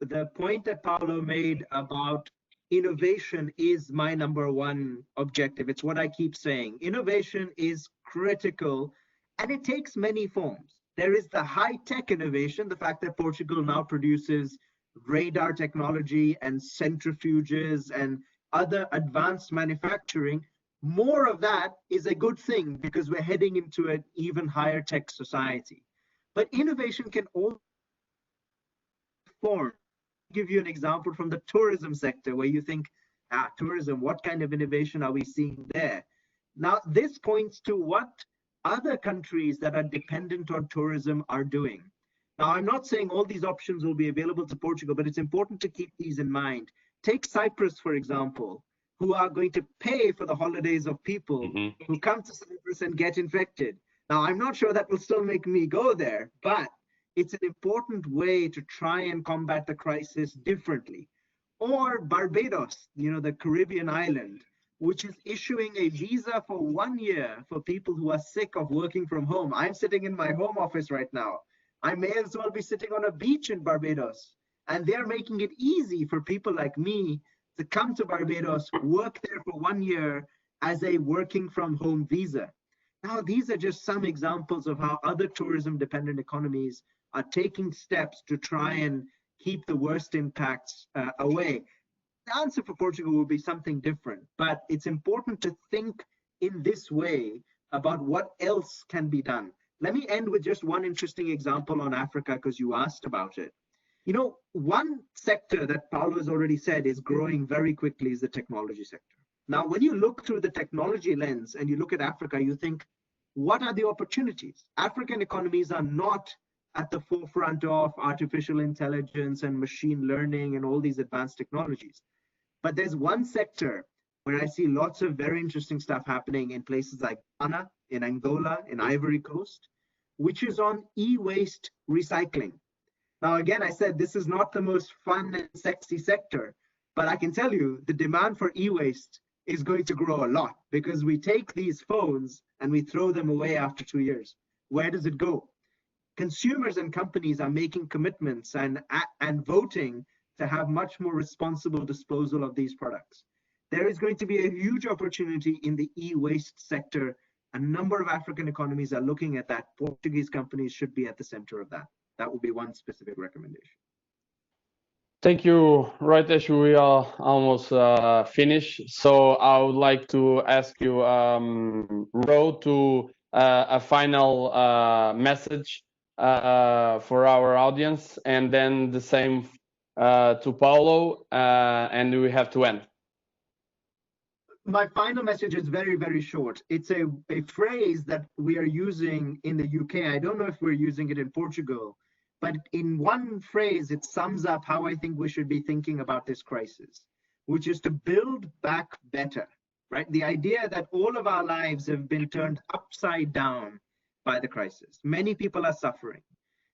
the point that Paulo made about innovation is my number one objective. It's what I keep saying. Innovation is critical, and it takes many forms. There is the high-tech innovation, the fact that Portugal now produces radar technology and centrifuges and other advanced manufacturing. More of that is a good thing, because we're heading into an even higher tech society. But innovation can also form. I'll give you an example from the tourism sector, where you think, tourism, what kind of innovation are we seeing there? Now, this points to what other countries that are dependent on tourism are doing. Now, I'm not saying all these options will be available to Portugal, but it's important to keep these in mind. Take Cyprus, for example, who are going to pay for the holidays of people who come to Cyprus and get infected. Now, I'm not sure that will still make me go there, but it's an important way to try and combat the crisis differently. Or Barbados, the Caribbean island, which is issuing a visa for 1 year for people who are sick of working from home. I'm sitting in my home office right now. I may as well be sitting on a beach in Barbados. And they're making it easy for people like me to come to Barbados, work there for 1 year as a working from home visa. Now, these are just some examples of how other tourism-dependent economies are taking steps to try and keep the worst impacts away. The answer for Portugal will be something different, but it's important to think in this way about what else can be done. Let me end with just one interesting example on Africa, because you asked about it. One sector that Paulo has already said is growing very quickly is the technology sector. Now, when you look through the technology lens and you look at Africa, you think, what are the opportunities? African economies are not at the forefront of artificial intelligence and machine learning and all these advanced technologies. But there's one sector where I see lots of very interesting stuff happening in places like Ghana, in Angola, in Ivory Coast, which is on e-waste recycling. Now, again, I said this is not the most fun and sexy sector, But I can tell you the demand for e-waste is going to grow a lot because we take these phones and we throw them away after 2 years. Where does it go? Consumers and companies are making commitments and voting to have much more responsible disposal of these products. There is going to be a huge opportunity in the e-waste sector. A number of African economies are looking at that. Portuguese companies should be at the center of that. That would be one specific recommendation. Thank you, Rohitesh. We are almost finished. So I would like to ask you, Ro, to a final message for our audience, and then the same to Paulo, and we have to end. My final message is very, very short. It's a phrase that we are using in the UK. I don't know if we're using it in Portugal, but in one phrase, it sums up how I think we should be thinking about this crisis, which is to build back better, right? The idea that all of our lives have been turned upside down by the crisis. Many people are suffering.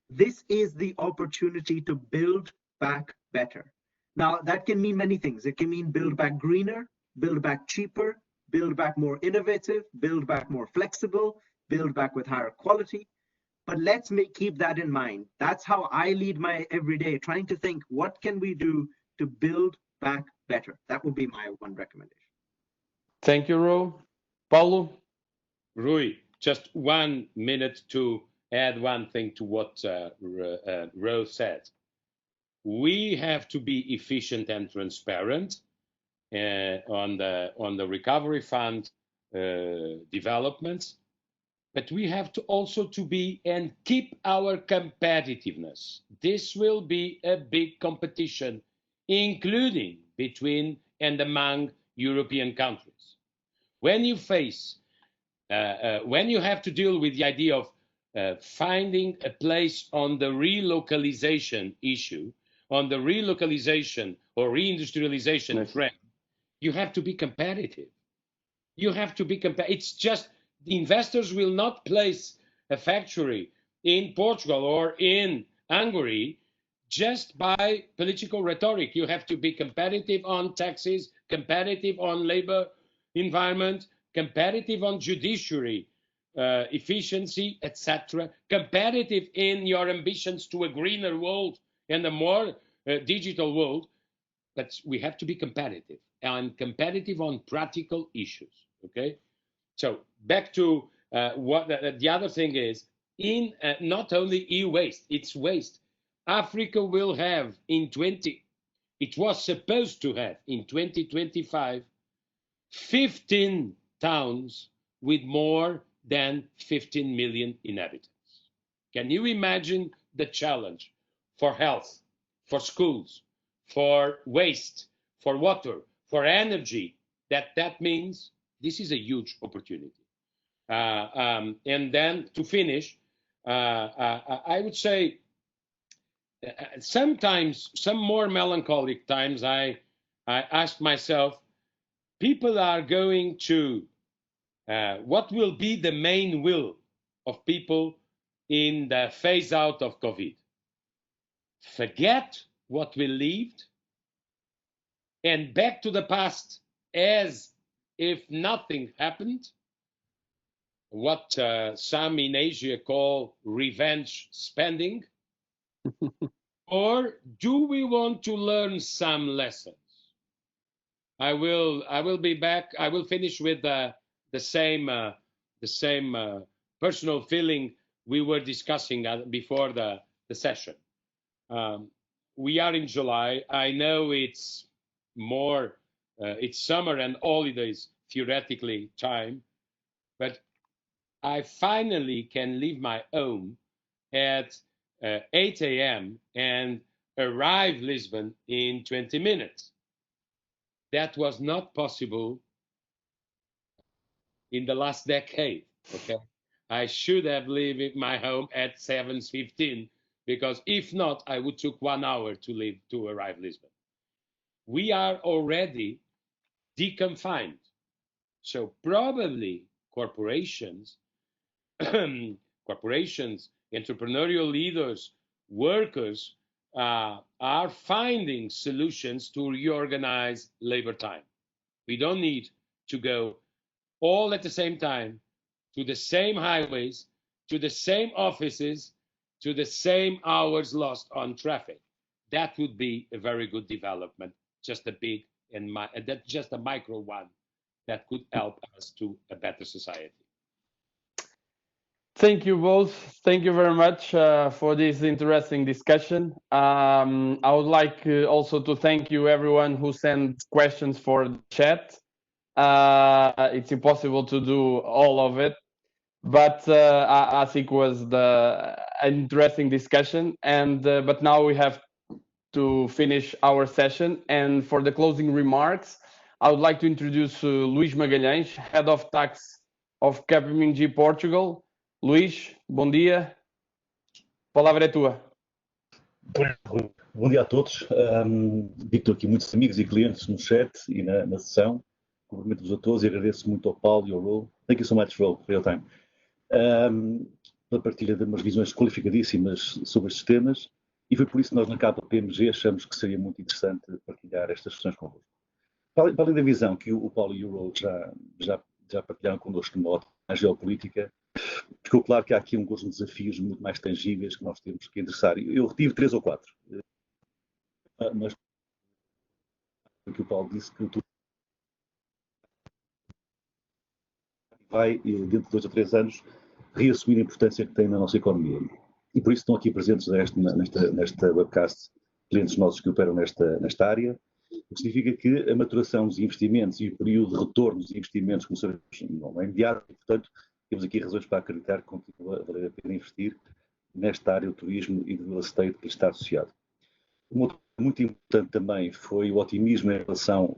This is the opportunity to build back better. Now, that can mean many things. It can mean build back greener, build back cheaper, build back more innovative, build back more flexible, build back with higher quality. But let's keep that in mind. That's how I lead my everyday, trying to think, what can we do to build back better? That would be my one recommendation. Thank you, Ro. Paulo? Rui, just 1 minute to add one thing to what Ro said. We have to be efficient and transparent on the recovery fund developments, but we have to also to be and keep our competitiveness. This will be a big competition, including between and among European countries. When you face, when you have to deal with the idea of finding a place on the relocalization issue, on the relocalization or reindustrialization trend, you have to be competitive. You have to be competitive. It's just the investors will not place a factory in Portugal or in Hungary just by political rhetoric. You have to be competitive on taxes, competitive on labor environment, competitive on judiciary efficiency, etc., competitive in your ambitions to a greener world and a more digital world. But we have to be competitive and competitive on practical issues. Okay, so back to what the other thing is, in not only e-waste, it's waste. Africa will have it was supposed to have in 2025, 15 towns with more than 15 million inhabitants. Can you imagine the challenge for health, for schools, for waste, for water, for energy that means? This is a huge opportunity. And then to finish, I would say sometimes, some more melancholic times, I ask myself, people are going to, what will be the main will of people in the phase out of COVID? Forget what we lived and back to the past as if nothing happened, what some in Asia call revenge spending? Or do we want to learn some lessons? I will be back. I will finish with the same personal feeling we were discussing before the session. We are in July. I know it's more, it's summer and holidays, theoretically, time, but I finally can leave my home at 8 a.m. and arrive Lisbon in 20 minutes. That was not possible in the last decade, okay? I should have left my home at 7:15, because if not, I would took 1 hour to arrive Lisbon. We are already deconfined. So probably corporations, entrepreneurial leaders, workers are finding solutions to reorganize labor time. We don't need to go all at the same time to the same highways, to the same offices, to the same hours lost on traffic. That would be a very good development, just a big and that's just a micro one that could help us to a better society. Thank you both. Thank you very much for this interesting discussion. I would like also to thank you everyone who sent questions for the chat. It's impossible to do all of it, but I think it was an interesting discussion. And but now we have to finish our session. And for the closing remarks, I would like to introduce Luís Magalhães, Head of Tax of KPMG Portugal. Luís, bom dia. A palavra é tua. Bom dia a todos. Vitor, aqui muitos amigos e clientes no chat e na sessão. Cumprimento-vos a todos e agradeço muito ao Paulo e ao Ro. Thank you so much for your time. Pela partilha de umas visões qualificadíssimas sobre estes temas, e foi por isso que nós na KPMG achamos que seria muito interessante partilhar estas questões convosco. Para além da visão que o Paulo e o Ro já partilharam connosco numa ótica geopolítica, ficou claro que há aqui um conjunto de desafios muito mais tangíveis que nós temos que endereçar. Eu retive 3 ou 4. Mas o que o Paulo disse, que tudo vai, dentro de 2 a 3 anos, reassumir a importância que tem na nossa economia. E por isso estão aqui presentes nesta webcast clientes nossos que operam nesta área, o que significa que a maturação dos investimentos e o período de retorno dos investimentos, como sabemos, não é imediato, e, portanto, temos aqui razões para acreditar que continua a valer a pena investir nesta área do turismo e do real estate que lhe está associado. Um outro muito importante também foi o otimismo em relação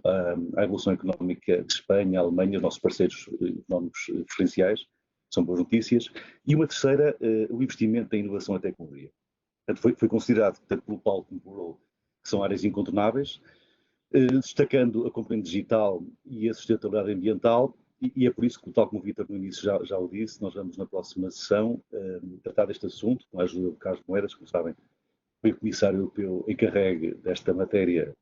à evolução económica de Espanha, Alemanha, os nossos parceiros económicos preferenciais, são boas notícias. E uma terceira, o investimento em inovação e tecnologia. Portanto, foi considerado, tanto pelo Paulo como pelo Ro, que são áreas incontornáveis, destacando a componente digital e a sustentabilidade ambiental, e é por isso que, tal como o Vitor no início já o disse, nós vamos na próxima sessão tratar deste assunto, com a ajuda do Carlos Moedas, como sabem, foi o Comissário Europeu encarregue desta matéria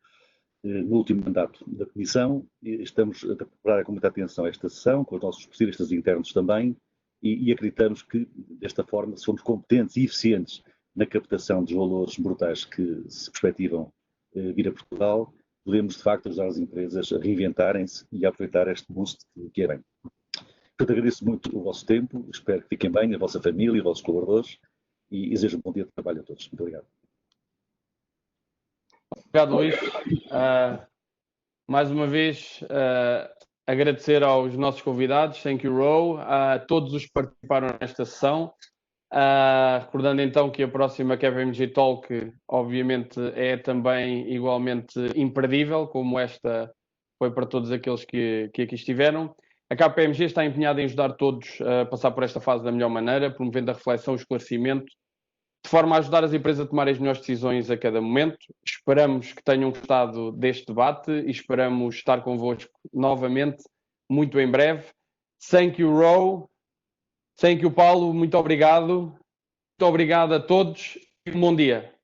no último mandato da Comissão. Estamos a preparar com muita atenção esta sessão, com os nossos especialistas internos também, e acreditamos que, desta forma, se formos competentes e eficientes na captação dos valores brutais que se perspectivam vir a Portugal, podemos, de facto, ajudar as empresas a reinventarem-se e a aproveitar este boost que é bem. Portanto, agradeço muito o vosso tempo, espero que fiquem bem, a vossa família, os vossos colaboradores, e desejo um bom dia de trabalho a todos. Muito obrigado. Obrigado, Luís. Mais uma vez, agradecer aos nossos convidados, thank you, Ro, a todos os que participaram nesta sessão. Recordando então que a próxima KPMG Talk, obviamente, é também igualmente imperdível, como esta foi para todos aqueles que aqui estiveram. A KPMG está empenhada em ajudar todos a passar por esta fase da melhor maneira, promovendo a reflexão e o esclarecimento, de forma a ajudar as empresas a tomarem as melhores decisões a cada momento. Esperamos que tenham gostado deste debate e esperamos estar convosco novamente, muito em breve. Thank you, Ro. Thank you, Paulo. Muito obrigado. Muito obrigado a todos e um bom dia.